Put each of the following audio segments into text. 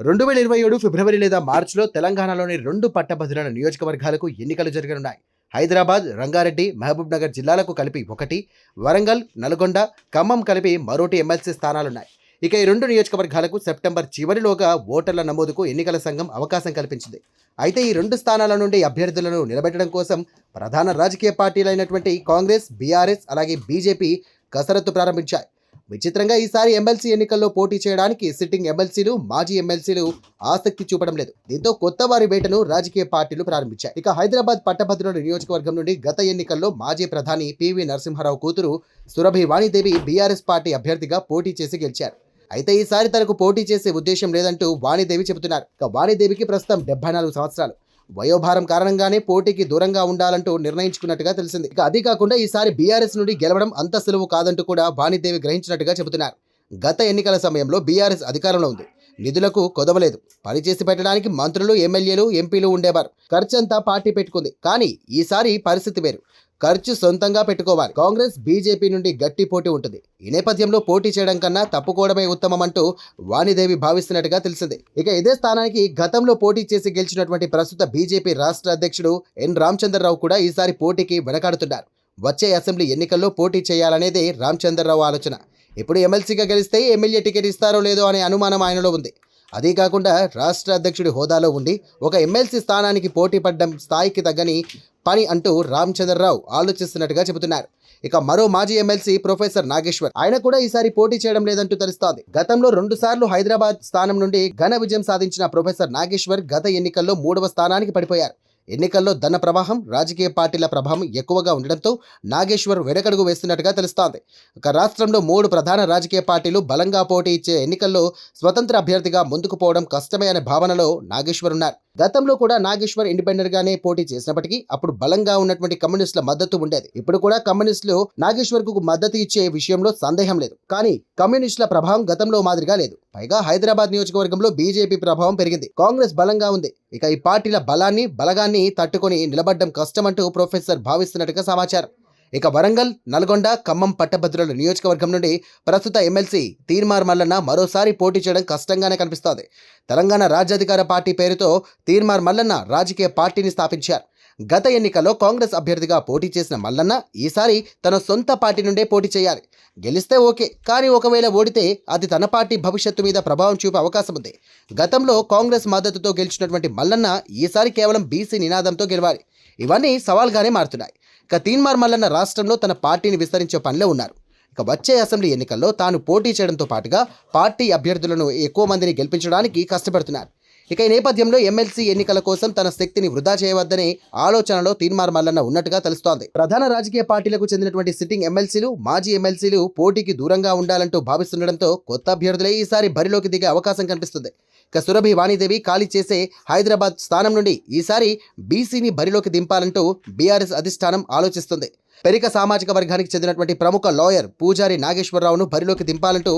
2027 ఫిబ్రవరి లేదా మార్చిలో తెలంగాణలోని 2 పట్టభద్రుల నియోజకవర్గాలకు ఎన్నికలు జరగనున్నాయి. హైదరాబాద్, రంగారెడ్డి, మహబూబ్ నగర్ జిల్లాలకు కలిపి 1, వరంగల్, నల్గొండ, ఖమ్మం కలిపి మరోటి ఎమ్మెల్సీ స్థానాలున్నాయి. ఇక ఈ 2 నియోజకవర్గాలకు సెప్టెంబర్ చివరిలోగా ఓటర్ల నమోదుకు ఎన్నికల సంఘం అవకాశం కల్పించింది. అయితే ఈ 2 స్థానాల నుండి అభ్యర్థులను నిలబెట్టడం కోసం ప్రధాన రాజకీయ పార్టీలైనటువంటి కాంగ్రెస్, బీఆర్ఎస్ అలాగే బీజేపీ కసరత్తు ప్రారంభించాయి. విచిత్రంగా ఈసారి ఎమ్మెల్సీ ఎన్నికల్లో పోటీ చేయడానికి సిట్టింగ్ ఎమ్మెల్సీలు, మాజీ ఎమ్మెల్సీలు ఆసక్తి చూపడం లేదు. దీంతో కొత్త వారి వేటను రాజకీయ పార్టీలు ప్రారంభించాయి. ఇక హైదరాబాద్ పట్టభద్రుల నియోజకవర్గం నుండి గత ఎన్నికల్లో మాజీ ప్రధాని పివి నరసింహారావు కూతురు సురభి వాణిదేవి బీఆర్ఎస్ పార్టీ అభ్యర్థిగా పోటీ చేసి గెలిచారు. అయితే ఈసారి తనకు పోటీ చేసే ఉద్దేశం లేదంటూ వాణిదేవి చెబుతున్నారు. ఇక వాణిదేవికి ప్రస్తుతం 74 సంవత్సరాలు. వయోభారం కారణంగానే పోటీకి దూరంగా ఉండాలంటూ నిర్ణయించుకున్నట్టుగా తెలిసింది. ఇక అదీ కాకుండా ఈసారి బీఆర్ఎస్ నుండి గెలవడం అంత సులువు కాదంటూ కూడా వాణిదేవి గ్రహించినట్టుగా చెబుతున్నారు. గత ఎన్నికల సమయంలో బీఆర్ఎస్ అధికారంలో ఉంది. నిధులకు కొదవలేదు. పనిచేసి పెట్టడానికి మంత్రులు, ఎమ్మెల్యేలు, ఎంపీలు ఉండేవారు. ఖర్చంతా పార్టీ పెట్టుకుంది. కానీ ఈసారి పరిస్థితి వేరు. ఖర్చు సొంతంగా పెట్టుకోవాలి. కాంగ్రెస్, బీజేపీ నుండి గట్టి పోటీ ఉంటుంది. ఈ నేపథ్యంలో పోటీ చేయడం కన్నా తప్పుకోవడమే ఉత్తమం అంటూ వాణిదేవి భావిస్తున్నట్టుగా తెలిసింది. ఇక ఇదే స్థానానికి గతంలో పోటీ చేసి గెలిచినటువంటి ప్రస్తుత బీజేపీ రాష్ట్ర అధ్యక్షుడు ఎన్ రామచంద్రరావు కూడా ఈసారి పోటీకి వెనకాడుతున్నారు. వచ్చే అసెంబ్లీ ఎన్నికల్లో పోటీ చేయాలనేదే రామచంద్రరావు ఆలోచన. ఇప్పుడు ఎమ్మెల్సీగా గెలిస్తే ఎమ్మెల్యే టికెట్ ఇస్తారో లేదో అనే అనుమానం ఆయనలో ఉంది. అదే కాకుండా రాష్ట్ర అధ్యక్షుడి హోదాలో ఉండి ఒక ఎమ్మెల్సీ స్థానానికి పోటీ పడ్డం స్థాయికి తగ్గని పని అంటూ రామచంద్రరావు ఆలోచిస్తున్నట్టుగా చెబుతున్నారు. ఇక మరో మాజీ ఎమ్మెల్సీ ప్రొఫెసర్ నాగేశ్వర్, ఆయన కూడా ఈసారి పోటీ చేయడం లేదంటూ తెలుస్తోంది. గతంలో 2 సార్లు హైదరాబాద్ స్థానం నుండి ఘన విజయం సాధించిన ప్రొఫెసర్ నాగేశ్వర్ గత ఎన్నికల్లో 3వ స్థానానికి పడిపోయారు. ఎన్నికల్లో ధన ప్రవాహం, రాజకీయ పార్టీల ప్రభావం ఎక్కువగా ఉండడంతో నాగేశ్వర్ వెనకడుగు వేస్తున్నట్టుగా తెలుస్తోంది. ఇక రాష్ట్రంలో 3 ప్రధాన రాజకీయ పార్టీలు బలంగా పోటీ ఇచ్చే ఎన్నికల్లో స్వతంత్ర అభ్యర్థిగా ముందుకు పోవడం కష్టమే అనే భావనలో నాగేశ్వర్ ఉన్నారు. గతంలో కూడా నాగేశ్వర్ ఇండిపెండెంట్ గానే పోటీ చేసినప్పటికీ అప్పుడు బలంగా ఉన్నటువంటి కమ్యూనిస్టుల మద్దతు ఉండేది. ఇప్పుడు కూడా కమ్యూనిస్టులు నాగేశ్వర్ కు మద్దతు ఇచ్చే విషయంలో సందేహం లేదు. కానీ కమ్యూనిస్టుల ప్రభావం గతంలో మాదిరిగా లేదు. పైగా హైదరాబాద్ నియోజకవర్గంలో బీజేపీ ప్రభావం పెరిగింది. కాంగ్రెస్ బలంగా ఉంది. ఇక ఈ పార్టీల బలాన్ని తట్టుకొని నిలబడ్డం కష్టమంటూ ప్రొఫెసర్ భావిస్తున్నట్టుగా సమాచారం. ఇక వరంగల్, నల్గొండ, ఖమ్మం పట్టభద్రుల నియోజకవర్గం నుండి ప్రస్తుత ఎమ్మెల్సీ తీన్మార్ మల్లన్న మరోసారి పోటీ చేయడం కష్టంగానే కనిపిస్తోంది. తెలంగాణ రాజ్యాధికార పార్టీ పేరుతో తీన్మార్ మల్లన్న రాజకీయ పార్టీని స్థాపించారు. గత ఎన్నికల్లో కాంగ్రెస్ అభ్యర్థిగా పోటీ చేసిన మల్లన్న ఈసారి తన సొంత పార్టీ నుండే పోటీ చేయాలి. గెలిస్తే ఓకే, కానీ ఒకవేళ ఓడితే అది తన పార్టీ భవిష్యత్తు మీద ప్రభావం చూపే అవకాశం ఉంది. గతంలో కాంగ్రెస్ మద్దతుతో గెలిచినటువంటి మల్లన్న ఈసారి కేవలం బీసీ నినాదంతో గెలవాలి. ఇవన్నీ సవాల్గానే మారుతున్నాయి. ఇక తీన్మార్ మల్లన్న రాష్ట్రంలో తన పార్టీని విస్తరించే పనిలో ఉన్నారు. ఇక వచ్చే అసెంబ్లీ ఎన్నికల్లో తాను పోటీ చేయడంతో పాటుగా పార్టీ అభ్యర్థులను ఎక్కువ మందిని గెలిపించడానికి కష్టపడుతున్నారు. ఇక ఈ నేపథ్యంలో ఎమ్మెల్సీ ఎన్నికల కోసం తన శక్తిని వృధా చేయవద్దనే ఆలోచనలో తీన్మార్ మల్లన్న ఉన్నట్టుగా తెలుస్తోంది. ప్రధాన రాజకీయ పార్టీలకు చెందినటువంటి సిట్టింగ్ ఎమ్మెల్సీలు, మాజీ ఎమ్మెల్సీలు పోటీకి దూరంగా ఉండాలంటూ భావిస్తుండడంతో కొత్త అభ్యర్థులే ఈసారి బరిలోకి దిగే అవకాశం కనిపిస్తుంది. ఇక సురభి వాణిదేవి ఖాళీ చేసే హైదరాబాద్ స్థానం నుండి ఈసారి బీసీని బరిలోకి దింపాలంటూ బీఆర్ఎస్ అధిష్టానం ఆలోచిస్తుంది. పెరిక సామాజిక వర్గానికి చెందినటువంటి ప్రముఖ లాయర్ పూజారి నాగేశ్వరరావును బరిలోకి దింపాలంటూ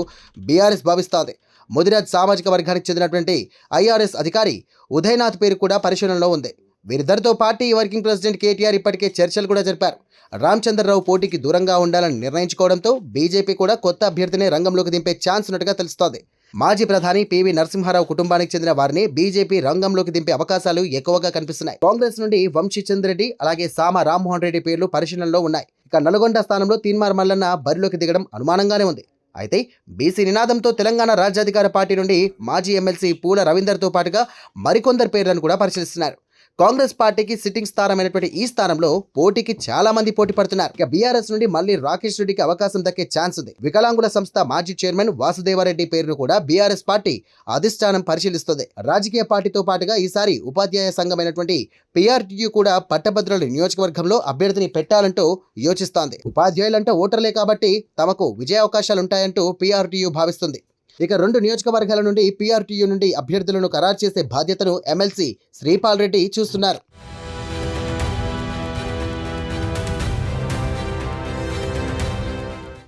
బీఆర్ఎస్ భావిస్తోంది. ముదిరాజ్ సామాజిక వర్గానికి చెందినటువంటి ఐఆర్ఎస్ అధికారి ఉదయనాథ్ పేరు కూడా పరిశీలనలో ఉంది. వీరిద్దరితో పార్టీ వర్కింగ్ ప్రెసిడెంట్ కేటీఆర్ ఇప్పటికే చర్చలు కూడా జరిపారు. రామచంద్రరావు పోటీకి దూరంగా ఉండాలని నిర్ణయించుకోవడంతో బీజేపీ కూడా కొత్త అభ్యర్థిని రంగంలోకి దింపే ఛాన్స్ ఉన్నట్టుగా తెలుస్తోంది. మాజీ ప్రధాని పివి నరసింహారావు కుటుంబానికి చెందిన వారిని బీజేపీ రంగంలోకి దింపే అవకాశాలు ఎక్కువగా కనిపిస్తున్నాయి. కాంగ్రెస్ నుండి వంశీచంద్ రెడ్డి అలాగే సామ రామ్మోహన్ రెడ్డి పేర్లు పరిశీలనలో ఉన్నాయి. ఇక నల్గొండ స్థానంలో తీన్మార్ మల్లన్న బరిలోకి దిగడం అనుమానంగానే ఉంది. అయితే బీసీ నినాదంతో తెలంగాణ రాజ్యాధికార పార్టీ నుండి మాజీ ఎమ్మెల్సీ పూల రవీందర్తో పాటుగా మరికొందరు పేర్లను కూడా పరిశీలిస్తున్నారు. కాంగ్రెస్ పార్టీకి సిట్టింగ్ స్థానమైనటువంటి ఈ స్థానంలో పోటీకి చాలా మంది పోటీ పడుతున్నారు. ఇక బీఆర్ఎస్ నుండి మళ్ళీ రాకేష్ రెడ్డికి అవకాశం దక్కే ఛాన్స్ ఉంది. వికలాంగుల సంస్థ మాజీ చైర్మన్ వాసుదేవారెడ్డి పేరును కూడా బీఆర్ఎస్ పార్టీ అధిష్టానం పరిశీలిస్తుంది. రాజకీయ పార్టీతో పాటుగా ఈసారి ఉపాధ్యాయ సంఘమైనటువంటి పీఆర్టీయూ కూడా పట్టభద్రుల నియోజకవర్గంలో అభ్యర్థిని పెట్టాలంటూ యోచిస్తోంది. ఉపాధ్యాయులంటే ఓటర్లే కాబట్టి తమకు విజయ అవకాశాలుంటాయంటూ పీఆర్టీయూ భావిస్తుంది. ఇక 2 నియోజకవర్గాల నుండి పీఆర్టీయూ నుండి అభ్యర్థులను ఖరారు చేసే బాధ్యతను ఎమ్మెల్సీ శ్రీపాల్ రెడ్డి చూస్తున్నారు.